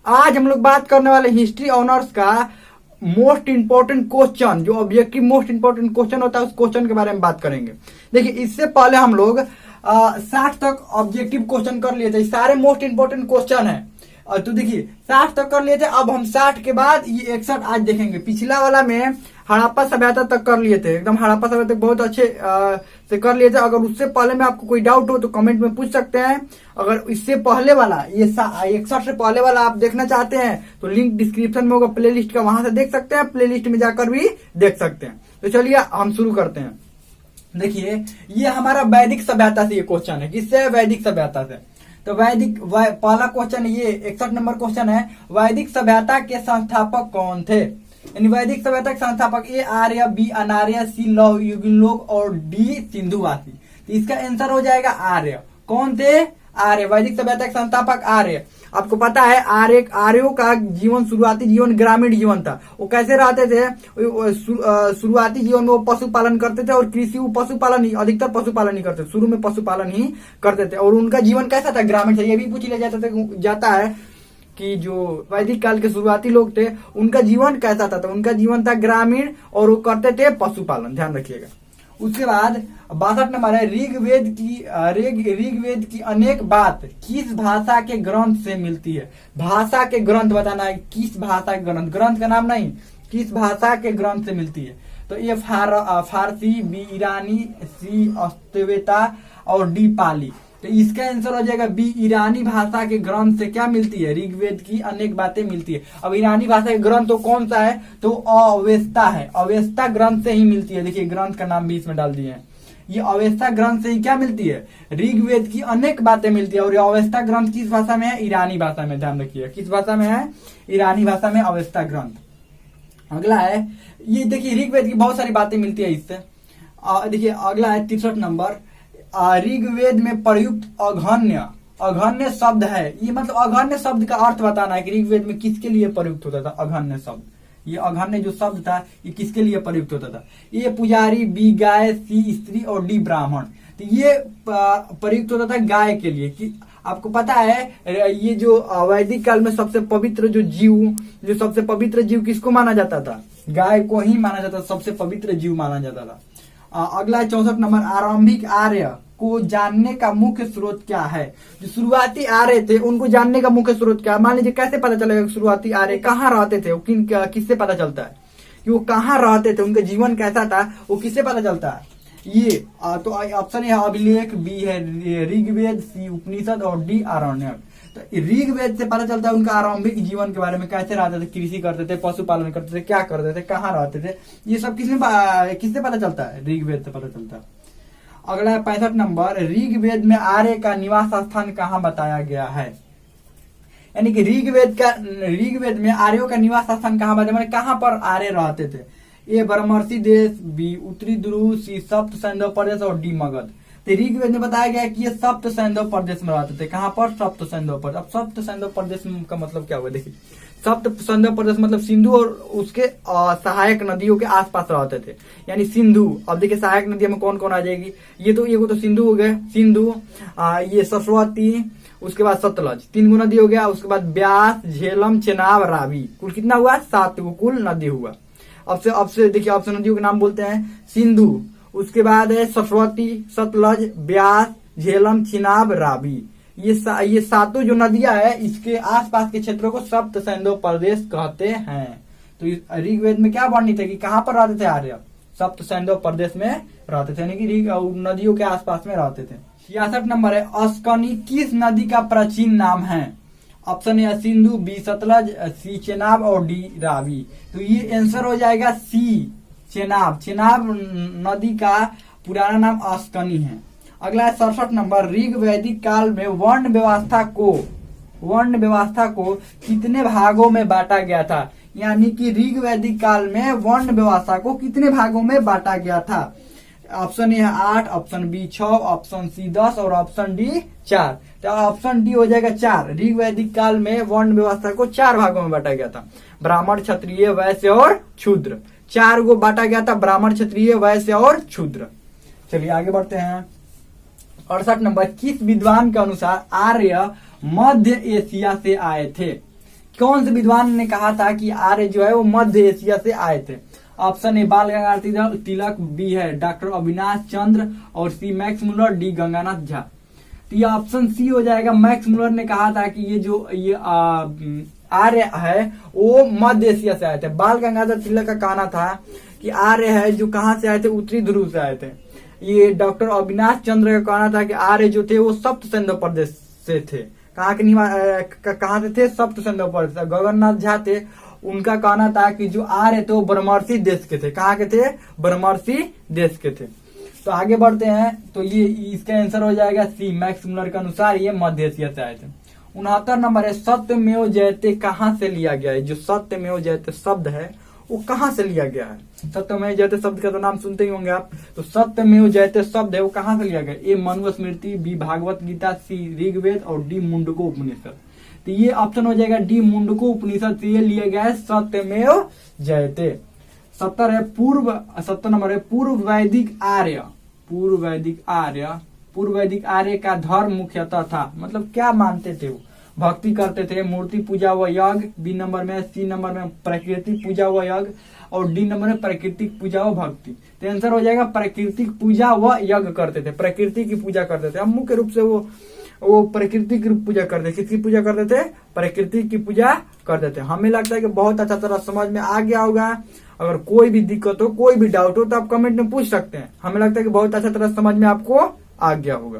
आज हम लोग बात करने वाले हिस्ट्री ऑनर्स का मोस्ट इंपोर्टेंट क्वेश्चन, जो ऑब्जेक्टिव मोस्ट इंपोर्टेंट क्वेश्चन होता है, उस क्वेश्चन के बारे में बात करेंगे। देखिए, इससे पहले हम लोग 60 तक ऑब्जेक्टिव क्वेश्चन कर लिए थे, सारे मोस्ट इंपोर्टेंट क्वेश्चन है। तो देखिए 60 तक कर लिए थे, अब हम 60 के बाद ये 61 आज देखेंगे। पिछला वाला में हड़प्पा सभ्यता तक कर लिए थे, एकदम हड़प्पा सभ्यता तक बहुत अच्छे से कर लिए थे। अगर उससे पहले में आपको कोई डाउट हो तो कमेंट में पूछ सकते हैं। अगर इससे पहले वाला ये 61 से पहले वाला आप देखना चाहते हैं तो लिंक डिस्क्रिप्शन में होगा प्लेलिस्ट का, वहां से देख सकते हैं, प्लेलिस्ट में जाकर भी देख सकते हैं। तो चलिए हम शुरू करते हैं। देखिए, ये हमारा वैदिक सभ्यता से ये क्वेश्चन है। किससे? वैदिक सभ्यता से। तो पहला क्वेश्चन ये 61 नंबर क्वेश्चन है, वैदिक सभ्यता के संस्थापक कौन थे? यानी वैदिक सभ्यता के संस्थापक ए आर्य, बी अनार्य, सी लौह युगीन लोग और डी सिंधुवासी। तो इसका आंसर हो जाएगा आर्य। कौन थे? आर्य। वैदिक सभ्यता के संस्थापक आर्य। आपको पता है आर्यों का जीवन, शुरुआती जीवन ग्रामीण जीवन था। वो कैसे रहते थे? शुरुआती जीवन में वो पशुपालन करते थे और कृषि, पशुपालन ही, अधिकतर पशुपालन ही करते थे, शुरू में पशुपालन ही करते थे। और उनका जीवन कैसा था? ग्रामीण था। ये भी पूछ लिया जाता है कि जो वैदिक काल के शुरुआती लोग थे उनका जीवन कैसा था? तो उनका जीवन था ग्रामीण और वो करते थे पशुपालन। ध्यान रखिएगा। उसके बाद 62 नंबर है, ऋग्वेद की अनेक बात किस भाषा के ग्रंथ से मिलती है? भाषा के ग्रंथ बताना है, किस भाषा के ग्रंथ, ग्रंथ का नाम नहीं, किस भाषा के ग्रंथ से मिलती है। तो ये फारसी, बी ईरानी, सी अस्तवेता और डी पाली। तो इसका आंसर हो जाएगा बी, ईरानी भाषा के ग्रंथ से क्या मिलती है? ऋग्वेद की अनेक बातें मिलती है। अब ईरानी भाषा के ग्रंथ तो कौन सा है? तो अवेस्ता है, अवेस्ता ग्रंथ से ही मिलती है। देखिए, ग्रंथ का नाम भी इसमें डाल दिए हैं। ये अवेस्ता ग्रंथ से ही क्या मिलती है? ऋग्वेद की अनेक बातें मिलती है। और ये अवेस्ता ग्रंथ किस भाषा में है? ईरानी भाषा में। ध्यान रखिए, किस भाषा में है? ईरानी भाषा में अवेस्ता ग्रंथ। अगला है, ये देखिए ऋग्वेद की बहुत सारी बातें मिलती है इससे। देखिए अगला है 63 नंबर, ऋग्वेद में प्रयुक्त अघन्य शब्द है। ये मतलब अघन्य शब्द का अर्थ बताना है कि ऋग्वेद में किसके लिए प्रयुक्त होता था अघन्य शब्द। ये अघन्य जो शब्द था ये किसके लिए प्रयुक्त होता था? ए पुजारी, बी गाय, सी स्त्री और डी ब्राह्मण। तो ये प्रयुक्त होता था गाय के लिए। कि आपको पता है ये जो वैदिक काल में सबसे पवित्र सबसे पवित्र जीव किसको माना जाता था? गाय को ही माना जाता था, सबसे पवित्र जीव माना जाता था। अगला है 64 नंबर, आरंभिक आर्य को जानने का मुख्य स्रोत क्या है? जो शुरुआती आर्य थे उनको जानने का मुख्य स्रोत क्या है? मान लीजिए कैसे पता चलेगा शुरुआती आर्य कहाँ रहते थे? किससे पता चलता है कि वो कहाँ रहते थे, उनका जीवन कैसा था, वो किससे पता चलता है? ये तो ऑप्शन है अभिलेख, बी है ऋग्वेद, सी उपनिषद और डी आरण्यक। तो ऋग्वेद से पता चलता है उनका आरंभिक जीवन के बारे में, कैसे रहते थे, कृषि करते थे, पशुपालन करते थे, क्या करते थे, कहाँ रहते थे, ये सब किससे पता चलता है? ऋग्वेद से पता चलता है। अगला है 65 नंबर, ऋग्वेद में आर्य का निवास स्थान कहाँ बताया गया है? यानी कि ऋग्वेद में आर्यों का निवास स्थान कहाँ बताया, मतलब कहाँ पर आर्य रहते थे? ए ब्रह्मर्षि देश, बी उत्तरी ध्रुव, सी सप्त सैंधव प्रदेश और डी मगध। तो ऋग्वेद में बताया गया कि ये सप्त सैंधव प्रदेश में रहते थे। कहाँ पर? सप्त सैंधव प्रदेश। अब सप्त सैंधव प्रदेश का मतलब क्या हुआ? देखिए, सप्त सैंधव प्रदेश मतलब सिंधु और उसके सहायक नदियों के आसपास रहते थे। यानी सिंधु, अब देखिए सहायक नदियों में कौन कौन आ जाएगी? ये तो सिंधु हो गए, सिंधु, ये सरस्वती, उसके बाद सतलज, 3 गो नदी हो गया। उसके बाद ब्यास, झेलम, चेनाब, रावी। कुल कितना हुआ? 7 गो कुल नदी हुआ। अब से देखिए, अब से नदियों के नाम बोलते हैं सिंधु, उसके बाद है सरस्वती, सतलज, ब्यास, झेलम, चिनाब, रावी। ये सातों जो नदियां है इसके आसपास के क्षेत्रों को सप्त सैंधव प्रदेश कहते हैं। तो ऋग्वेद में क्या वर्णित है कि कहाँ पर रहते थे आर्य? सप्त सैंधव प्रदेश में रहते थे, यानी कि नदियों के आसपास में रहते थे। 66 नंबर है, अस्कनी किस नदी का प्राचीन नाम है? Option A Sindhu, B Sutlej, C Chenab और डी रावी। तो ये आंसर हो जाएगा सी चेनाब। चेनाब नदी का पुराना नाम अस्कनी है। अगला है 67 नंबर, ऋग वैदिक काल में वर्ण व्यवस्था को कितने भागों में बांटा गया था? यानी कि ऋग वैदिक काल में वर्ण व्यवस्था को कितने भागों में बांटा गया था? Option A 8, option B 6, option C 10 और ऑप्शन डी 4। तो ऑप्शन डी हो जाएगा 4। ऋग वैदिक काल में वर्ण व्यवस्था को 4 भागों में बांटा गया था, ब्राह्मण, क्षत्रिय, वैश्य और शूद्र। 4 को बांटा गया था, ब्राह्मण, क्षत्रिय, वैश्य और शूद्र। चलिए आगे बढ़ते हैं। 68 नंबर, किस विद्वान के अनुसार आर्य मध्य एशिया से आए थे? कौन से विद्वान ने कहा था कि आर्य जो है वो मध्य एशिया से आए थे? Option A Bal Gangadhar Tilak, B है डॉक्टर अविनाश चंद्र, और C Max Muller, D Ganganath Jha. तो ये ऑप्शन सी हो जाएगा। मैक्स मुलर ने कहा था कि ये आर्य है वो मध्य एशिया से आए थे। बाल गंगाधर तिलक का कहना था कि आर्य है जो कहाँ से आए थे, उत्तरी ध्रुव से आए थे। ये डॉक्टर अविनाश चंद्र का कहना था कि आर्य जो थे वो सप्त सिंधु प्रदेश से थे। कहाँ से थे? सप्त सिंधु प्रदेश। गगननाथ झा थे, उनका कहना था कि जो आर्य थे वो ब्रह्मर्षि देश के थे। कहाँ के थे? ब्रह्मर्षि देश के थे। तो आगे बढ़ते हैं, तो ये इसका आंसर हो जाएगा सी। मैक्स मुलर के अनुसार ये मध्य एशिया से आए थे। 69 नंबर है, सत्यमेव जयते कहाँ से लिया गया है? जो सत्यमेव जयते शब्द है वो कहाँ से लिया गया है? सत्यमेव जयते शब्द का तो नाम सुनते ही होंगे आप। तो सत्यमेव जयते शब्द है वो कहाँ से लिया गया? ए मनुस्मृति, बी भागवत गीता, सी ऋग्वेद, और डी मुंडको उपनिषद। तो ये ऑप्शन हो जाएगा डी मुंडको उपनिषद से ये लिया गया है सत्यमेव जयते। 70 नंबर है, पूर्व वैदिक आर्य का धर्म मुख्यतः था, मतलब क्या मानते थे वो? भक्ति करते थे, मूर्ति पूजा व यज्ञ, बी नंबर में, सी नंबर में प्राकृतिक पूजा व यज्ञ, और डी नंबर में प्राकृतिक पूजा व भक्ति। तो आंसर हो जाएगा प्राकृतिक पूजा व यज्ञ करते थे, प्रकृति की पूजा करते थे। अब मुख्य रूप से वो प्रकृति की पूजा करते थे। किसकी पूजा करते थे? प्रकृति की पूजा करते थे। हमें लगता है कि बहुत अच्छा तरह समझ में आ गया होगा। अगर कोई भी दिक्कत हो, कोई भी डाउट हो तो आप कमेंट में पूछ सकते हैं। हमें लगता है कि बहुत अच्छा तरह समझ में आपको आ गया होगा।